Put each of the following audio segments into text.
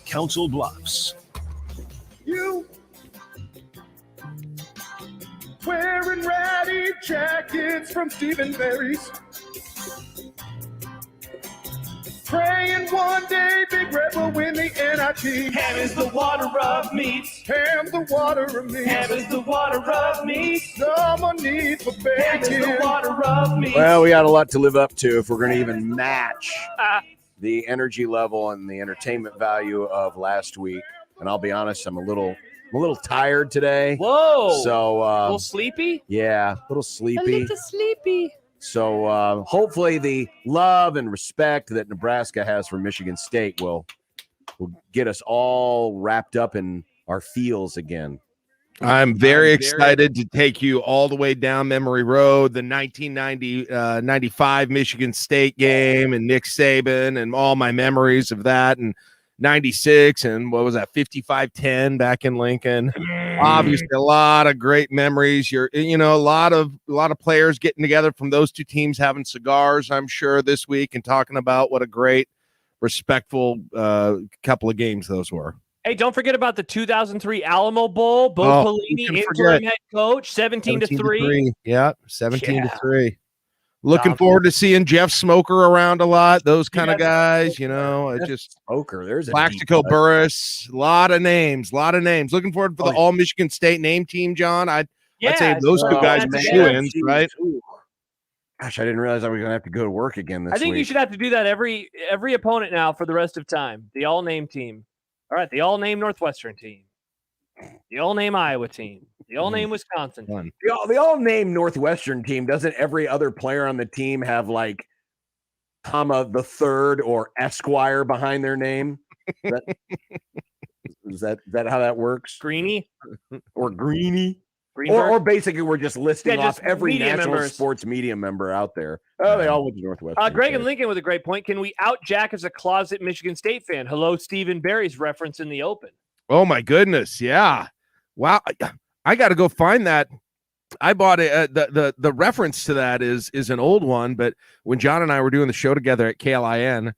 Council Bluffs. You wearing ratty jackets from Stephen Barry's. Praying one day Big Red will win the NIT. Ham is the water of meats. Ham the water of meats. Ham is the water of meats. No more need for Ham is the bacon. water of meats. Well, we got a lot to live up to if we're going to even match the energy level and the entertainment value of last week. And I'll be honest, I'm a little tired today. Whoa. So, a little sleepy? Yeah, a little sleepy. A little sleepy. So hopefully the love and respect that Nebraska has for Michigan State will get us all wrapped up in our feels again. I'm very excited to take you all the way down memory road, the 1995 Michigan State game and Nick Saban and all my memories of that, and 96 and what was that, 55-10 back in Lincoln. Obviously a lot of great memories. A lot of players getting together from those two teams having cigars, I'm sure, this week and talking about what a great, respectful couple of games those were. Hey, don't forget about the 2003 Alamo Bowl. Bo Pelini, interim head coach, 17-3. Yeah, 17-3. Looking forward to seeing Jeff Smoker around a lot. Those kind of guys, just Smoker. There's a Plaxico Burris. A lot of names. Looking forward for the All Michigan State name team, John. I'd say those two guys are shoo-ins, right? Gosh, I didn't realize I was going to have to go to work again this week. I think you should have to do that every opponent now for the rest of time. The all-name team. All right, the all-name Northwestern team. The all-name Iowa team. The all-name Wisconsin team. The all-name Northwestern team, doesn't every other player on the team have like comma the third or Esquire behind their name? Is that how that works? Greeny? Or Greeny? Or basically we're just listing off every national sports media member out there. Oh, they all went to Northwestern. Greg and Lincoln with a great point. Can we out Jack as a closet Michigan State fan? Hello, Stephen Barry's reference in the open. Oh my goodness, yeah. Wow. I got to go find that. I bought it. The reference to that is an old one, but when John and I were doing the show together at KLIN,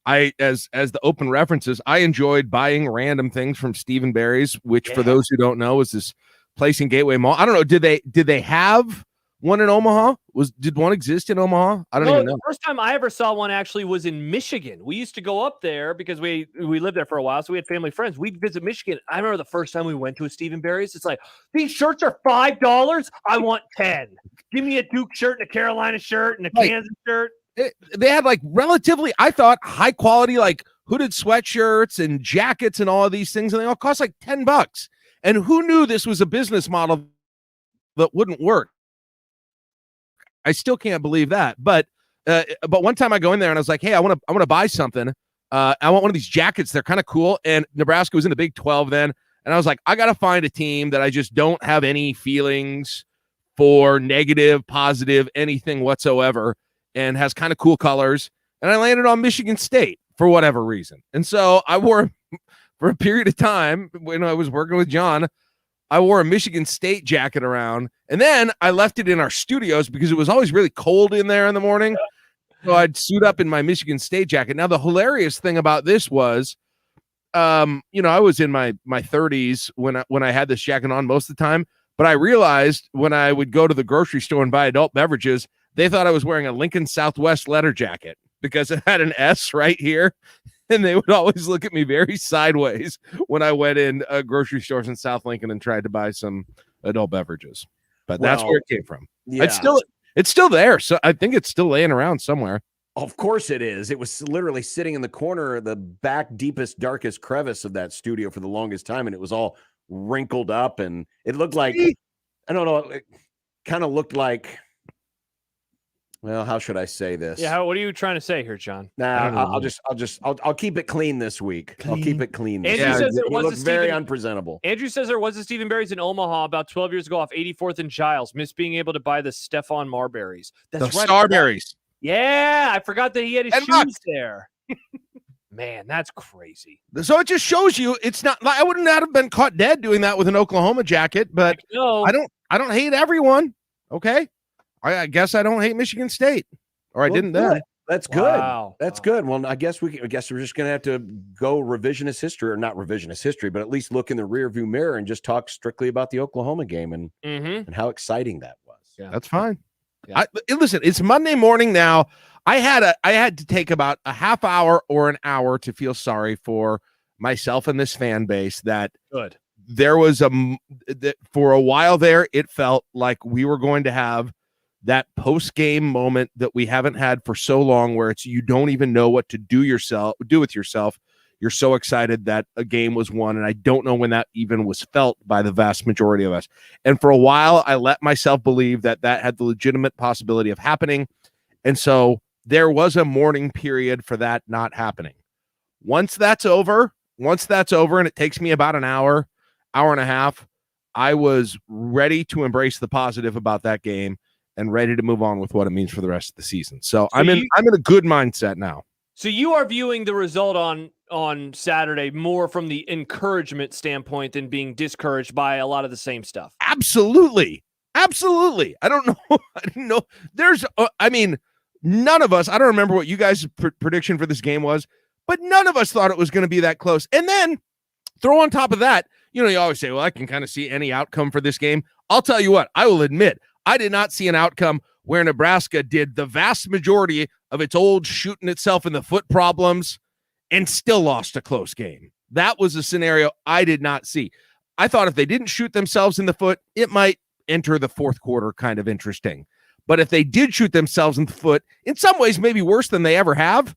as the open references, I enjoyed buying random things from Stephen Barry's, which for those who don't know is this place in Gateway Mall. I don't know. Did they have one in Omaha? Did one exist in Omaha? I don't even know. The first time I ever saw one actually was in Michigan. We used to go up there because we lived there for a while, so we had family friends. We'd visit Michigan. I remember the first time we went to a Stephen Barry's. It's like, these shirts are $5. I want 10. Give me a Duke shirt and a Carolina shirt and a Kansas shirt. They had like relatively, I thought, high quality like hooded sweatshirts and jackets and all of these things, and they all cost like $10. And who knew this was a business model that wouldn't work? I still can't believe that. But one time I go in there and I was like, hey, I want to buy something. I want one of these jackets. They're kind of cool. And Nebraska was in the Big 12 then. And I was like, I got to find a team that I just don't have any feelings for, negative, positive, anything whatsoever, and has kind of cool colors. And I landed on Michigan State for whatever reason. And so I wore, for a period of time when I was working with John, I wore a Michigan State jacket around, and then I left it in our studios because it was always really cold in there in the morning. So I'd suit up in my Michigan State jacket. Now, the hilarious thing about this was, I was in my 30s when I had this jacket on most of the time, but I realized when I would go to the grocery store and buy adult beverages, they thought I was wearing a Lincoln Southwest leather jacket because it had an S right here. And they would always look at me very sideways when I went in grocery stores in South Lincoln and tried to buy some adult beverages. But that's where it came from. Yeah. It's still there. So I think it's still laying around somewhere. Of course it is. It was literally sitting in the corner, the back deepest, darkest crevice of that studio for the longest time. And it was all wrinkled up and it looked like, I don't know, it kind of looked like, well, how should I say this? Yeah, what are you trying to say here, John? Nah, I'll keep it clean this week. I'll keep it clean. Andrew says there was very unpresentable. Andrew says there was a Stephen Barry's in Omaha about 12 years ago off 84th and Giles. Missed being able to buy the Stephon Marberries. That's right. Starberries. Yeah, I forgot that he had his shoes there. Man, that's crazy. So it just shows you it's not like I would not have been caught dead doing that with an Oklahoma jacket, but I don't hate everyone. Okay. I guess I don't hate Michigan State, or I didn't then. That's good. Wow. That's good. Well, I guess we're just going to have to go revisionist history, or not revisionist history, but at least look in the rearview mirror and just talk strictly about the Oklahoma game and how exciting that was. Yeah. That's fine. Yeah. Listen, it's Monday morning now. I had to take about a half hour or an hour to feel sorry for myself and this fan base that Good. there was for a while there, it felt like we were going to have that post-game moment that we haven't had for so long, where it's you don't even know what to do with yourself. You're so excited that a game was won, and I don't know when that even was felt by the vast majority of us. And for a while, I let myself believe that had the legitimate possibility of happening, and so there was a mourning period for that not happening. Once that's over, and it takes me about an hour and a half, I was ready to embrace the positive about that game and ready to move on with what it means for the rest of the season. So I'm in a good mindset now. So you are viewing the result on Saturday more from the encouragement standpoint than being discouraged by a lot of the same stuff. Absolutely. I don't know. I didn't know. None of us, I don't remember what you guys' prediction for this game was, but none of us thought it was going to be that close. And then throw on top of that, you always say, well, I can kind of see any outcome for this game. I'll tell you what, I will admit, I did not see an outcome where Nebraska did the vast majority of its old shooting itself in the foot problems and still lost a close game. That was a scenario I did not see. I thought if they didn't shoot themselves in the foot, it might enter the fourth quarter kind of interesting. But if they did shoot themselves in the foot, in some ways maybe worse than they ever have,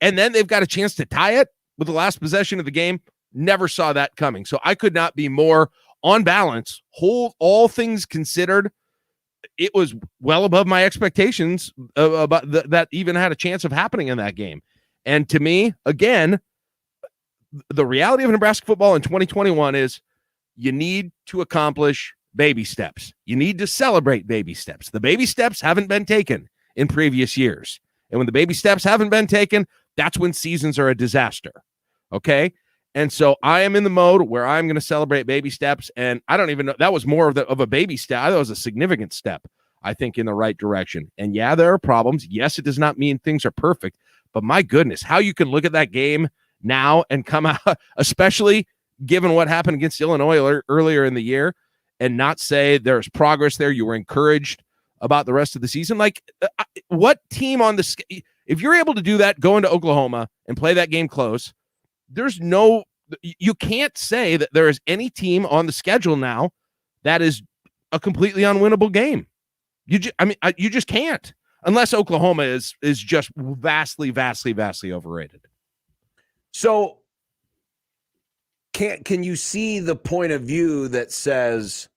and then they've got a chance to tie it with the last possession of the game, never saw that coming. So I could not be more on balance, all things considered. It was well above my expectations about that even had a chance of happening in that game. And to me, again, the reality of Nebraska football in 2021 is you need to accomplish baby steps. You need to celebrate baby steps. The baby steps haven't been taken in previous years. And when the baby steps haven't been taken, that's when seasons are a disaster. Okay? And so I am in the mode where I'm going to celebrate baby steps. And I don't even know, that was more of a baby step. I thought it was a significant step, I think, in the right direction. And yeah, there are problems. Yes, it does not mean things are perfect, but my goodness, how you can look at that game now and come out, especially given what happened against Illinois earlier in the year, and not say there's progress there. You were encouraged about the rest of the season. Like, what team on the, if you're able to do that, go into Oklahoma and play that game close, you can't say that there is any team on the schedule now that is a completely unwinnable game. You just can't, unless Oklahoma is just vastly overrated. So can you see the point of view that says,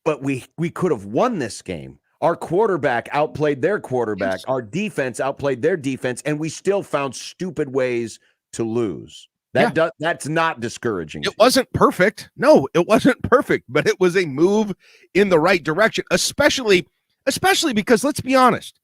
but we could have won this game? Our quarterback outplayed their quarterback. Yes. Our defense outplayed their defense, and we still found stupid ways to lose. That's not discouraging. It wasn't perfect. No, it wasn't perfect, but it was a move in the right direction, especially because, let's be honest,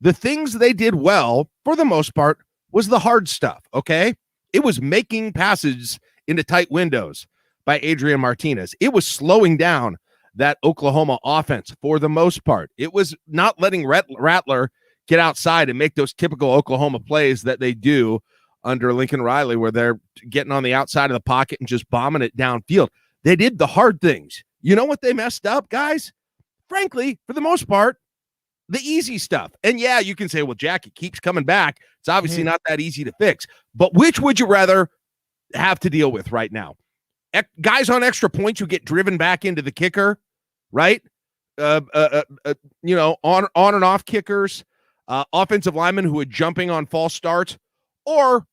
the things they did well, for the most part, was the hard stuff, okay? It was making passes into tight windows by Adrian Martinez. It was slowing down that Oklahoma offense for the most part. It was not letting Rattler get outside and make those typical Oklahoma plays that they do under Lincoln Riley, where they're getting on the outside of the pocket and just bombing it downfield. They did the hard things. You know what they messed up, guys? Frankly, for the most part, the easy stuff. And yeah, you can say, well, Jack, it keeps coming back. It's obviously not that easy to fix. But which would you rather have to deal with right now? Guys on extra points who get driven back into the kicker, right? On and off kickers, offensive linemen who are jumping on false starts, or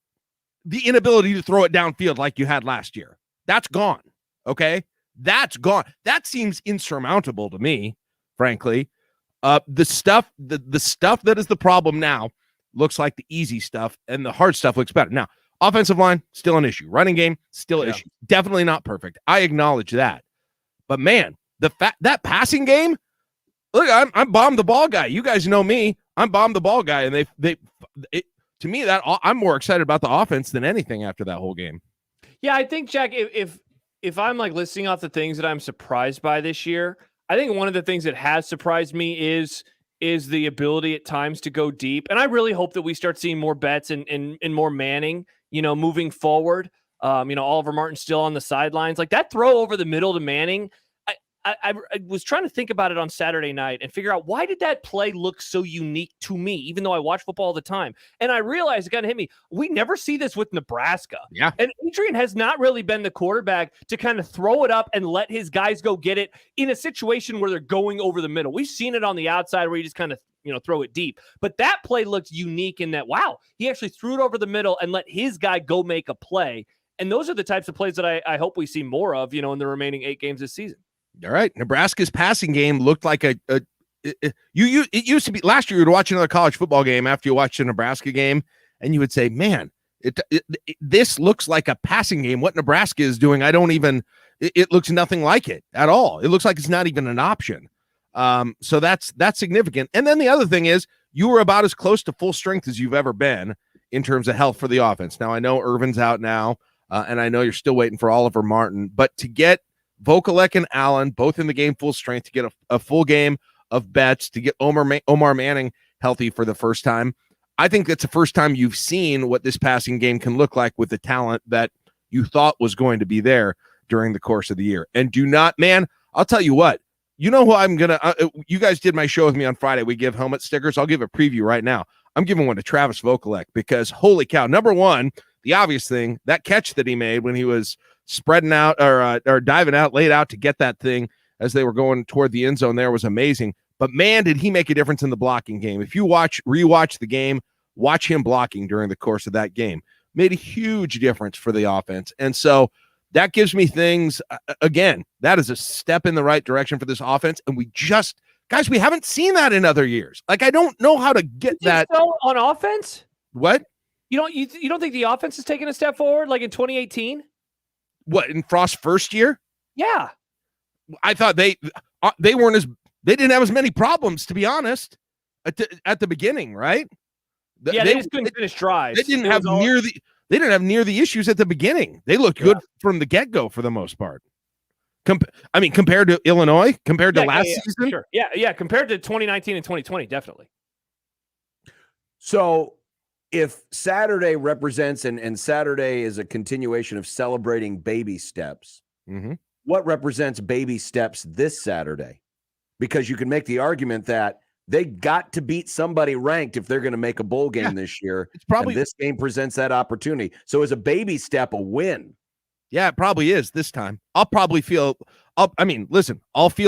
the inability to throw it downfield like you had last year. That's gone. Okay. That's gone. That seems insurmountable to me, frankly. The stuff that is the problem now looks like the easy stuff, and the hard stuff looks better. Now, offensive line, still an issue. Running game, still an issue. Definitely not perfect. I acknowledge that. But man, that passing game, look, I'm bomb the ball guy. You guys know me. I'm bomb the ball guy, and to me, that I'm more excited about the offense than anything after that whole game. Yeah, I think, Jack, if I'm like listing off the things that I'm surprised by this year, I think one of the things that has surprised me is is the ability at times to go deep. And I really hope that we start seeing more bets and more Manning, moving forward. Oliver Martin still on the sidelines. Like that throw over the middle to Manning, I was trying to think about it on Saturday night and figure out why did that play look so unique to me, even though I watch football all the time. And I realized it kind of hit me. We never see this with Nebraska. Yeah. And Adrian has not really been the quarterback to kind of throw it up and let his guys go get it in a situation where they're going over the middle. We've seen it on the outside where you just kind of, throw it deep. But that play looked unique in that, wow, he actually threw it over the middle and let his guy go make a play. And those are the types of plays that I hope we see more of, in the remaining 8 games this season. All right. Nebraska's passing game looked like it used to be last year. You would watch another college football game after you watched a Nebraska game, and you would say, man, this looks like a passing game. What Nebraska is doing, it looks nothing like it at all. It looks like it's not even an option. So that's significant. And then the other thing is you were about as close to full strength as you've ever been in terms of health for the offense. Now, I know Irvin's out now, and I know you're still waiting for Oliver Martin, but to get Vokalek and Allen both in the game full strength, to get a full game of bets, to get Omar Manning healthy for the first time, I think that's the first time you've seen what this passing game can look like with the talent that you thought was going to be there during the course of the year. And I'll tell you what, who I'm going to, you guys did my show with me on Friday. We give helmet stickers. I'll give a preview right now. I'm giving one to Travis Vokalek because holy cow, number one, the obvious thing, that catch that he made when he was spreading out or diving out, laid out to get that thing as they were going toward the end zone there was amazing. But man, did he make a difference in the blocking game. If you rewatch the game, watch him blocking during the course of that game. Made a huge difference for the offense. And so that gives me things, again, that is a step in the right direction for this offense. And we haven't seen that in other years. Like, I don't know how to get that. So on offense? What? You don't think the offense has taken a step forward like in 2018? What, in Frost's first year? Yeah. I thought they didn't have as many problems, to be honest, at the beginning, right? They just couldn't finish drives. They didn't have near the issues at the beginning. They looked good from the get-go for the most part. Compared to Illinois, compared to last season? Sure. Yeah, compared to 2019 and 2020, definitely. So if Saturday represents and Saturday is a continuation of celebrating baby steps, what represents baby steps this Saturday? Because you can make the argument that they got to beat somebody ranked if they're going to make a bowl game this year. It's probably this game presents that opportunity. So is a baby step a win? Yeah, it probably is this time. I'll feel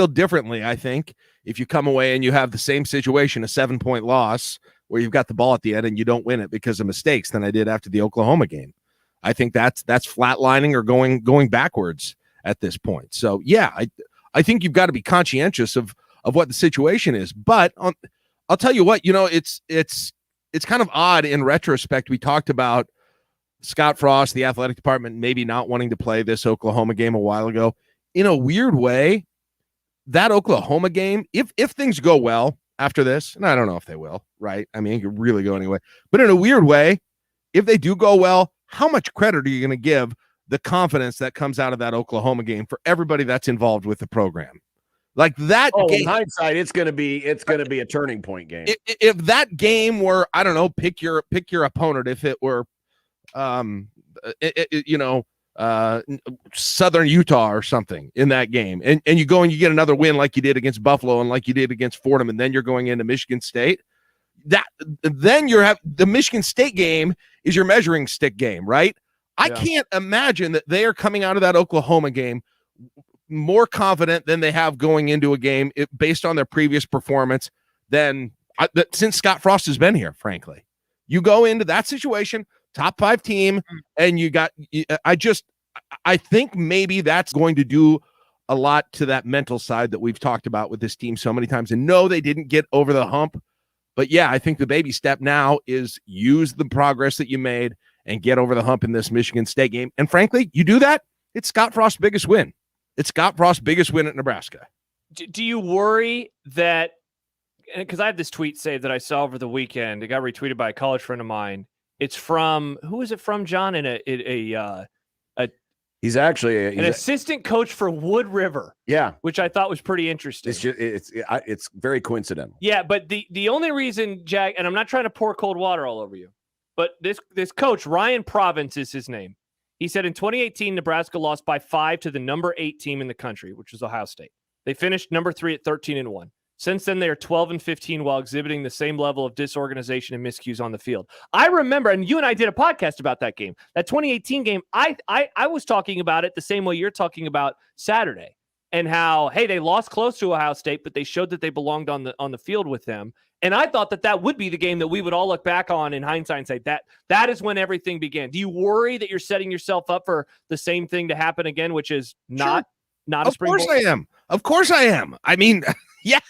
differently, I think, if you come away and you have the same situation, a 7-point loss, where you've got the ball at the end and you don't win it because of mistakes than I did after the Oklahoma game. I think that's flatlining or going backwards at this point. So yeah, I think you've got to be conscientious of what the situation is. But I'll tell you what, it's kind of odd in retrospect. We talked about Scott Frost, the athletic department, maybe not wanting to play this Oklahoma game a while ago. In a weird way, that Oklahoma game, if things go well after this, and I don't know if they will, right? I mean, it could really go anyway. But in a weird way, if they do go well, how much credit are you going to give the confidence that comes out of that Oklahoma game for everybody that's involved with the program? Like that game, in hindsight, it's going to be a turning point game. If that game were, I don't know, pick your opponent. If it were, Southern Utah or something in that game, and you go and you get another win like you did against Buffalo and like you did against Fordham, and then you're going into Michigan State. Then the Michigan State game is your measuring stick game, right? I can't imagine that they are coming out of that Oklahoma game more confident than they have going into a game based on their previous performance since Scott Frost has been here, frankly. You go into that situation, top 5 team, and I think maybe that's going to do a lot to that mental side that we've talked about with this team so many times. And no, they didn't get over the hump. But yeah, I think the baby step now is use the progress that you made and get over the hump in this Michigan State game. And frankly, you do that, it's Scott Frost's biggest win. It's Scott Frost's biggest win at Nebraska. Do you worry that, because I have this tweet saved that I saw over the weekend, it got retweeted by a college friend of mine. It's from, who is it from, John? In a He's actually an assistant coach for Wood River. Yeah, which I thought was pretty interesting. It's very coincidental. Yeah, but the only reason, Jack, and I'm not trying to pour cold water all over you, but this coach, Ryan Province is his name. He said in 2018, Nebraska lost by 5 to the number 8 team in the country, which was Ohio State. They finished number 3 at 13-1. Since then, they are 12-15 while exhibiting the same level of disorganization and miscues on the field. I remember, and you and I did a podcast about that game, that 2018 game. I was talking about it the same way you're talking about Saturday, and how, hey, they lost close to Ohio State, but they showed that they belonged on the field with them. And I thought that would be the game that we would all look back on in hindsight and say that is when everything began. Do you worry that you're setting yourself up for the same thing to happen again, which is not a springboard? Of course I am. Of course I am. I mean, yeah,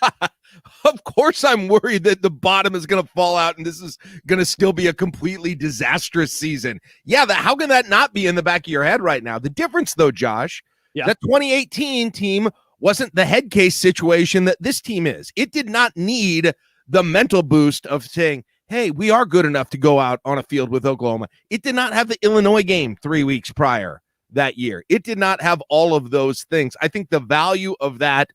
of course I'm worried that the bottom is going to fall out and this is going to still be a completely disastrous season. Yeah, how can that not be in the back of your head right now? The difference, though, Josh, that 2018 team wasn't the head case situation that this team is. It did not need the mental boost of saying, hey, we are good enough to go out on a field with Oklahoma. It did not have the Illinois game 3 weeks prior that year. It did not have all of those things. I think the value of that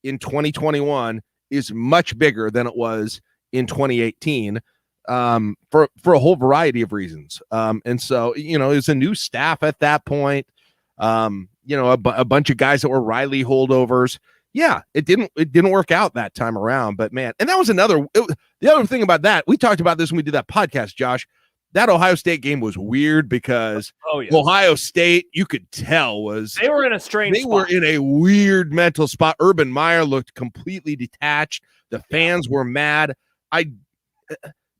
in 2021 is much bigger than it was in 2018 for a whole variety of reasons. And so, it was a new staff at that point. A bunch of guys that were Riley holdovers. Yeah, it didn't work out that time around, but man, and that was the other thing about that. We talked about this when we did that podcast, Josh. That Ohio State game was weird because Ohio State, you could tell they were in a strange spot. Were in a weird mental spot. Urban Meyer looked completely detached. The fans were mad.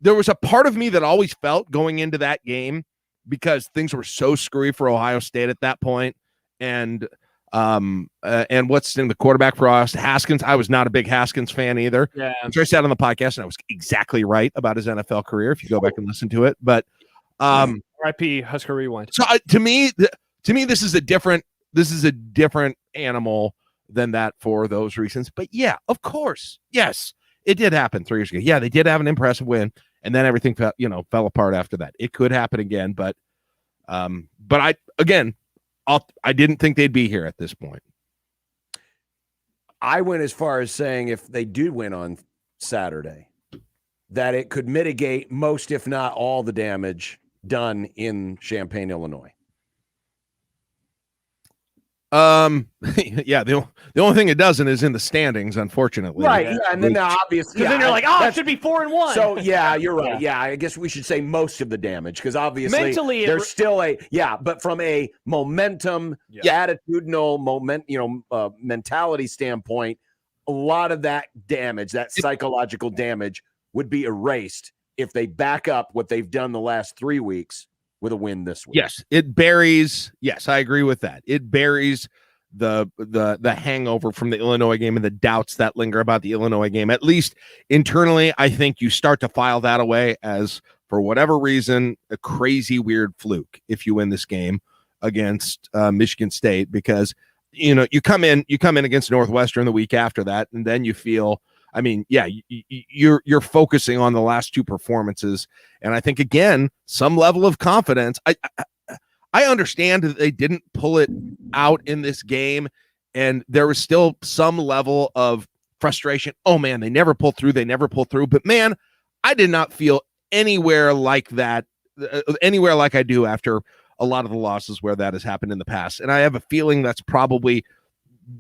There was a part of me that always felt going into that game, because things were so screwy for Ohio State at that point. And what's in the quarterback for us, Haskins. I was not a big Haskins fan either. Yeah. I'm sure I sat on the podcast and I was exactly right about his NFL career, if you go back and listen to it. But RIP Husker Rewind. So to me, this is a different animal than that for those reasons. But yeah, of course, yes, it did happen 3 years ago. Yeah, they did have an impressive win, and then everything fell apart after that. It could happen again, but I didn't think they'd be here at this point. I went as far as saying if they do win on Saturday, that it could mitigate most, if not all, the damage done in Champaign, Illinois. Yeah, the only thing it doesn't is in the standings, unfortunately. Right, yeah, and then obviously, then you're like, it should be 4-1. So yeah, you're right. Yeah, I guess we should say most of the damage, because obviously mentally there's still but from a momentum, attitudinal mentality standpoint, a lot of that damage, that psychological damage, would be erased if they back up what they've done the last 3 weeks with a win this week. Yes, it buries. Yes, I agree with that. It buries the hangover from the Illinois game and the doubts that linger about the Illinois game. At least internally, I think you start to file that away as, for whatever reason, a crazy weird fluke if you win this game against Michigan State, because you come in against Northwestern the week after that, and then you feel, I mean, yeah, you're focusing on the last two performances, and I think again some level of confidence. I understand that they didn't pull it out in this game, and there was still some level of frustration. Oh man, they never pulled through. But man, I did not feel anywhere like that, anywhere like I do after a lot of the losses where that has happened in the past. And I have a feeling that's probably,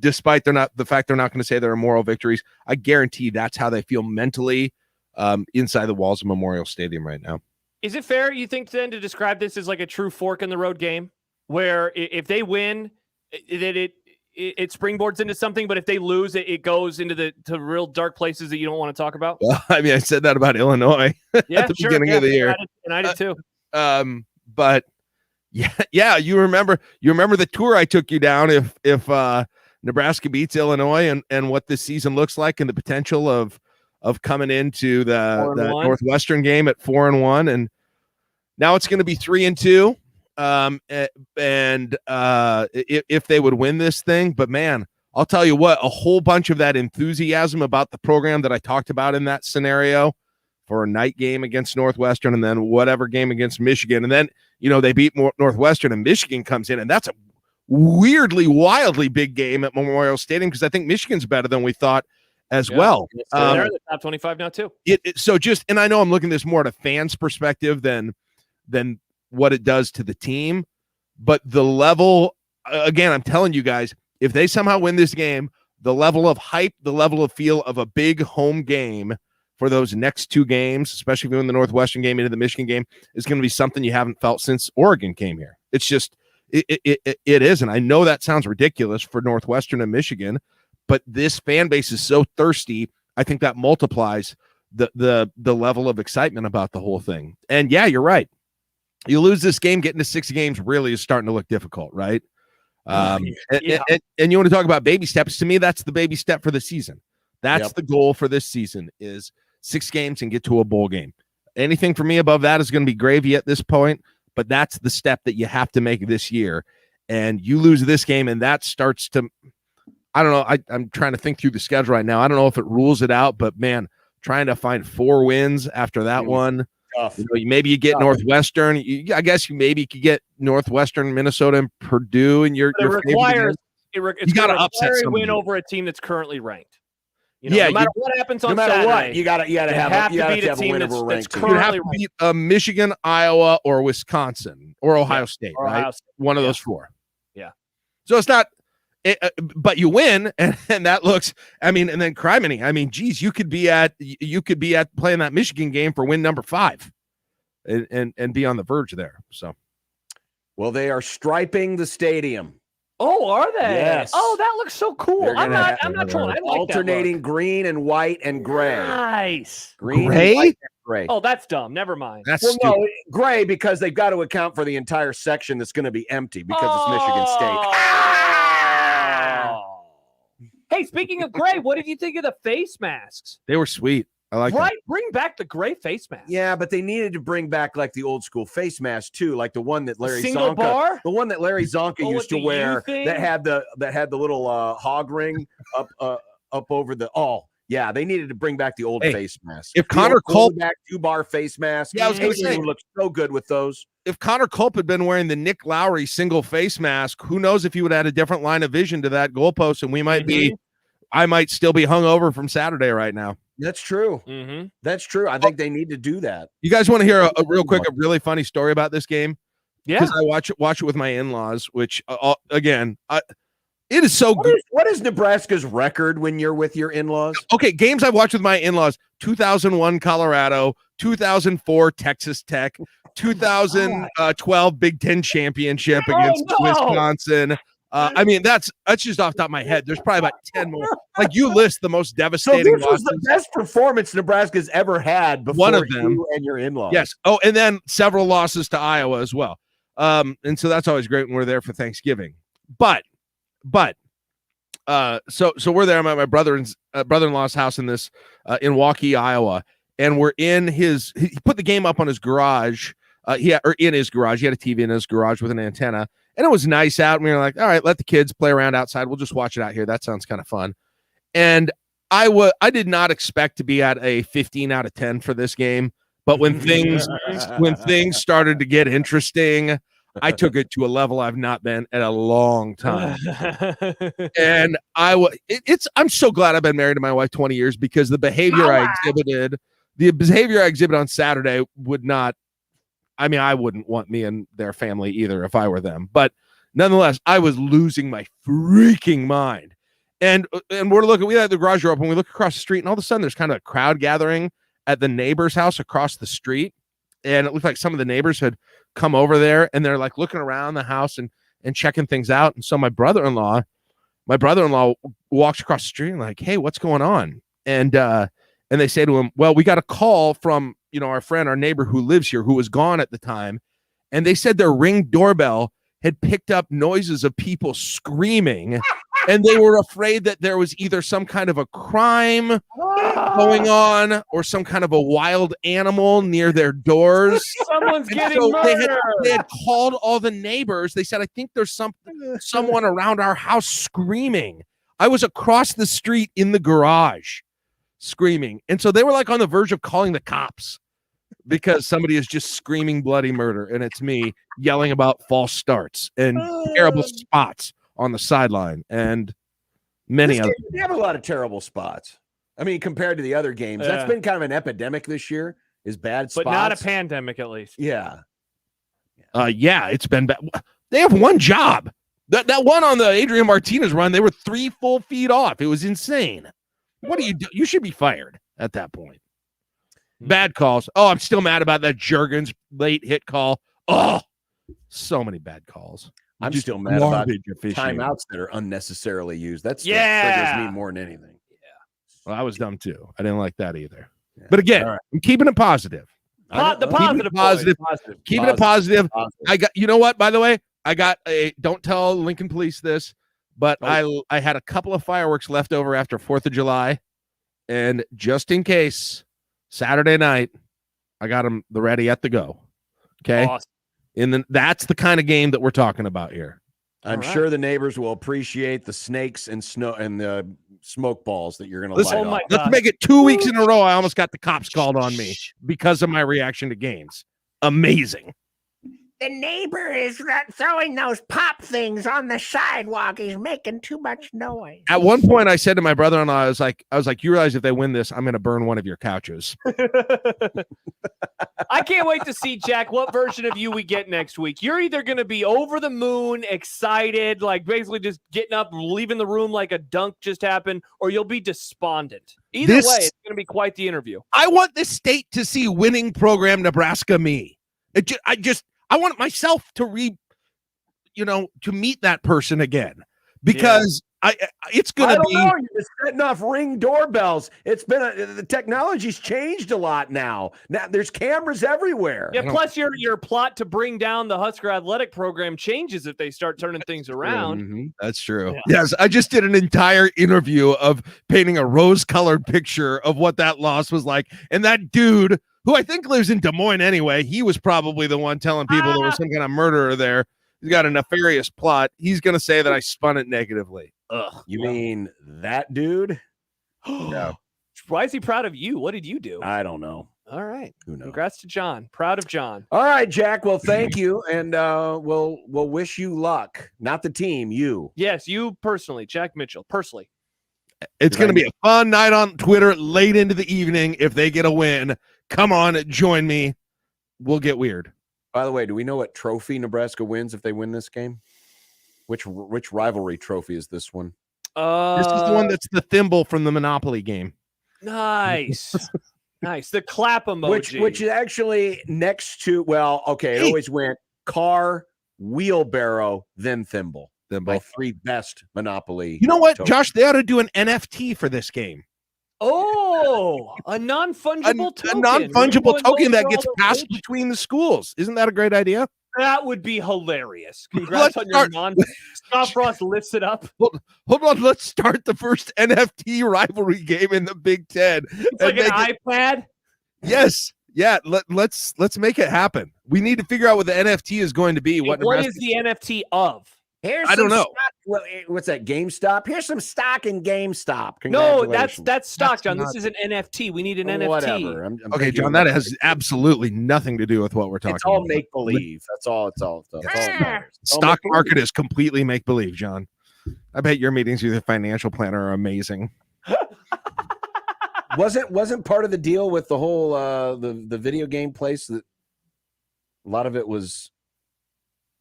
despite the fact they're not going to say they're moral victories, I guarantee that's how they feel mentally inside the walls of Memorial Stadium right now. Is it fair, you think, then, to describe this as like a true fork in the road game, where if they win, it springboards into something, but if they lose, it goes into to real dark places that you don't want to talk about? Well, I mean, I said that about Illinois at the beginning of the year, and I did too. But yeah, you remember the tour I took you down if Nebraska beats Illinois and what this season looks like, and the potential of coming into the Northwestern game at 4-1, and now it's going to be 3-2. If they would win this thing, but man, I'll tell you what, a whole bunch of that enthusiasm about the program that I talked about in that scenario for a night game against Northwestern, and then whatever game against Michigan, and then they beat Northwestern and Michigan comes in, and that's a weirdly, wildly big game at Memorial Stadium because I think Michigan's better than we thought as well. They're in the top 25 now too. And I know I'm looking at this more at a fan's perspective than what it does to the team, but the level, again, I'm telling you guys, if they somehow win this game, the level of hype, the level of feel of a big home game for those next two games, especially if you win the Northwestern game into the Michigan game, is going to be something you haven't felt since Oregon came here. It's just, it is. And I know that sounds ridiculous for Northwestern and Michigan, but this fan base is so thirsty. I think that multiplies the level of excitement about the whole thing. And yeah, you're right. You lose this game, getting to 6 games really is starting to look difficult, right? And you want to talk about baby steps. To me, that's the baby step for the season. That's the goal for this season is 6 games and get to a bowl game. Anything for me above that is going to be gravy at this point, but that's the step that you have to make this year. And you lose this game, and that starts to, I don't know. I'm trying to think through the schedule right now. I don't know if it rules it out, but man, trying to find 4 wins after that one. You know, maybe you get Northwestern. I guess you maybe could get Northwestern, Minnesota, and Purdue, and your requires you got to upset a win over a team that's currently ranked. You know, yeah, no matter what happens on Saturday, what, you got to have a win over a ranked team. You have to beat Michigan, Iowa, or Wisconsin, or Ohio State, or right? Ohio State. One of those 4. Yeah. So it's not. But you win, and that looks. I mean, and then criminy. I mean, geez, you could be at playing that Michigan game for win number 5, and be on the verge there. So, well, they are striping the stadium. Oh, are they? Yes. Oh, that looks so cool. I'm not trolling. I like alternating green and white and gray. Nice. Green, gray, and white and gray. Oh, that's dumb. Never mind. That's well, stupid. no, gray because they've got to account for the entire section that's going to be empty because it's Michigan State. Hey, speaking of gray, what did you think of the face masks? They were sweet. I like right. Them. Bring back the gray face mask. Yeah, but they needed to bring back like the old school face mask too, like the one that Larry Single Zonka, bar? the one that Larry Zonka used to wear that had the little hog ring up over the. Oh, yeah, they needed to bring back the old face mask. If Connor Culp back 2-bar face mask, I was going to say, would look so good with those. If Connor Culp had been wearing the Nick Lowry single face mask, who knows if he would have had a different line of vision to that goalpost, and we might be. I might still be hungover from Saturday right now. That's true. Mm-hmm. That's true. I think they need to do that. You guys want to hear a real quick, a really funny story about this game? Yeah. Because I watch it with my in-laws, which again, it is so good. What is Nebraska's record when you're with your in-laws? Okay, games I've watched with my in-laws: 2001 Colorado, 2004 Texas Tech, 2012 Big Ten championship against Wisconsin. I mean, that's just off the top of my head. There's probably about 10 more. Like you list the most devastating. So this was losses. the best performance Nebraska's ever had before One of them, you and your in-laws. Yes. Oh, and then several losses to Iowa as well. And so that's always great when we're there for Thanksgiving. But so we're there. I'm at my brother-in-law's house in Waukee, Iowa, and we're in his. He put the game up on his garage. In his garage. He had a TV in his garage with an antenna. And it was nice out. And we were like, all right, let the kids play around outside. We'll just watch it out here. That sounds kind of fun. And I did not expect to be at a 15 out of 10 for this game. But when things started to get interesting, I took it to a level I've not been at a long time. And I'm so glad I've been married to my wife 20 years because the behavior I exhibited on Saturday would not. I mean, I wouldn't want me and their family either if I were them. But nonetheless, I was losing my freaking mind. And we had the garage door open. We look across the street, and all of a sudden, there's kind of a crowd gathering at the neighbor's house across the street. And it looked like some of the neighbors had come over there, and they're like looking around the house and checking things out. And so my brother-in-law walks across the street and like, hey, what's going on? And they say to him, well, we got a call from our neighbor who lives here, who was gone at the time. And they said their Ring doorbell had picked up noises of people screaming. And they were afraid that there was either some kind of a crime going on or some kind of a wild animal near their doors. Someone's getting murdered. They had called all the neighbors. They said, I think there's someone around our house screaming. I was across the street in the garage screaming. And so they were like on the verge of calling the cops because somebody is just screaming bloody murder, and it's me yelling about false starts and terrible spots on the sideline and many others. We have a lot of terrible spots. I mean, compared to the other games, that's been kind of an epidemic this year. Is bad spots, but not a pandemic at least. Yeah, it's been bad. They have one job. That one on the Adrian Martinez run, they were 3 full feet off. It was insane. What do you do? You should be fired at that point. Bad calls. Oh, I'm still mad about that Juergens late hit call. Oh, so many bad calls. I'm just still mad about timeouts that are unnecessarily used. That's triggers me more than anything. Well, I was dumb too. I didn't like that either. Yeah. But again, I'm keeping it positive. Positive. Keeping it positive. I got. You know what? By the way, I got a. Don't tell Lincoln Police this, but I had a couple of fireworks left over after 4th of July, and just in case, Saturday night, I got them ready at the go. Okay. Awesome. That's the kind of game that we're talking about here. I'm sure the neighbors will appreciate the snakes and snow and the smoke balls that you're going to light off. Let's make it 2 weeks in a row. I almost got the cops called on me because of my reaction to games. Amazing. The neighbor is throwing those pop things on the sidewalk. He's making too much noise. At one point, I said to my brother-in-law, I was like, you realize if they win this, I'm going to burn one of your couches. I can't wait to see, Jack, what version of you we get next week. You're either going to be over the moon, excited, like basically just getting up, leaving the room like a dunk just happened, or you'll be despondent. Either way, it's going to be quite the interview. I want this state to see winning program Nebraska me. I want myself to to meet that person again, because it's going to be. You're just setting off Ring doorbells. It's been the technology's changed a lot now. Now there's cameras everywhere. Yeah. Plus, your plot to bring down the Husker athletic program changes if they start turning things around. Mm-hmm. That's true. Yeah. Yes, I just did an entire interview of painting a rose-colored picture of what that loss was like, and that dude, who I think lives in Des Moines anyway, he was probably the one telling people there was some kind of murderer there. He's got a nefarious plot. He's going to say that I spun it negatively. Ugh. You mean that dude? No. Why is he proud of you? What did you do? I don't know. All right. Who knows? Congrats to John. Proud of John. All right, Jack. Well, thank you. And we'll wish you luck. Not the team, you. Yes, you personally, Jack Mitchell, personally. It's going to be a fun night on Twitter late into the evening if they get a win. Come on, join me. We'll get weird. By the way, do we know what trophy Nebraska wins if they win this game? Which rivalry trophy is this one? This is the one that's the thimble from the Monopoly game. Nice. Nice. The clap emoji. Which is actually next to, it always went car, wheelbarrow, then thimble. My 3 best Monopoly. You know what, Josh? They ought to do an NFT for this game. Oh, a non-fungible token. A non-fungible token that gets passed between the schools. Isn't that a great idea? That would be hilarious. Congrats on your Scott Frost lifts it up. Hold on. Let's start the first NFT rivalry game in the Big Ten. It's like an iPad? Yes. Yeah. Let's make it happen. We need to figure out what the NFT is going to be. What is the NFT of? I don't know. What's that? GameStop? Here's some stock in GameStop. No, that's stock, John. This is an NFT. We need an NFT. Whatever. Okay, John, that has absolutely nothing to do with what we're talking about. It's all make-believe. That's all. It's all stock market is completely make-believe, John. I bet your meetings with a financial planner are amazing. Wasn't part of the deal with the whole the video game place that a lot of it was.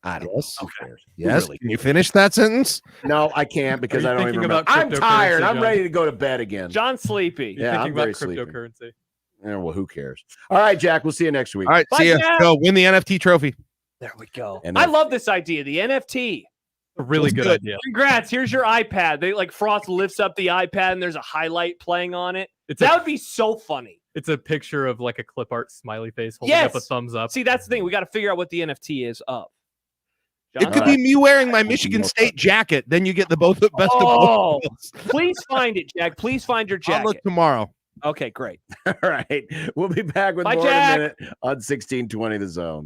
I don't know. Okay. Yes. Really? Can you finish that sentence? No, I can't because I don't even remember. I'm tired. I'm ready to go to bed again. John's sleepy. Yeah, I'm very cryptocurrency. Yeah, well, who cares? All right, Jack. We'll see you next week. All right. See you. Go win the NFT trophy. There we go. I love this idea. The NFT. A really good idea. Congrats. Here's your iPad. They Frost lifts up the iPad and there's a highlight playing on it. That would be so funny. It's a picture of like a clip art smiley face holding up a thumbs up. See, that's the thing. We got to figure out what the NFT is of. John? It could be me wearing my Michigan State jacket. Then you get the best of both worlds. Please find it, Jack. Please find your jacket. I'll look tomorrow. Okay, great. All right. We'll be back with more in a minute on 1620 The Zone.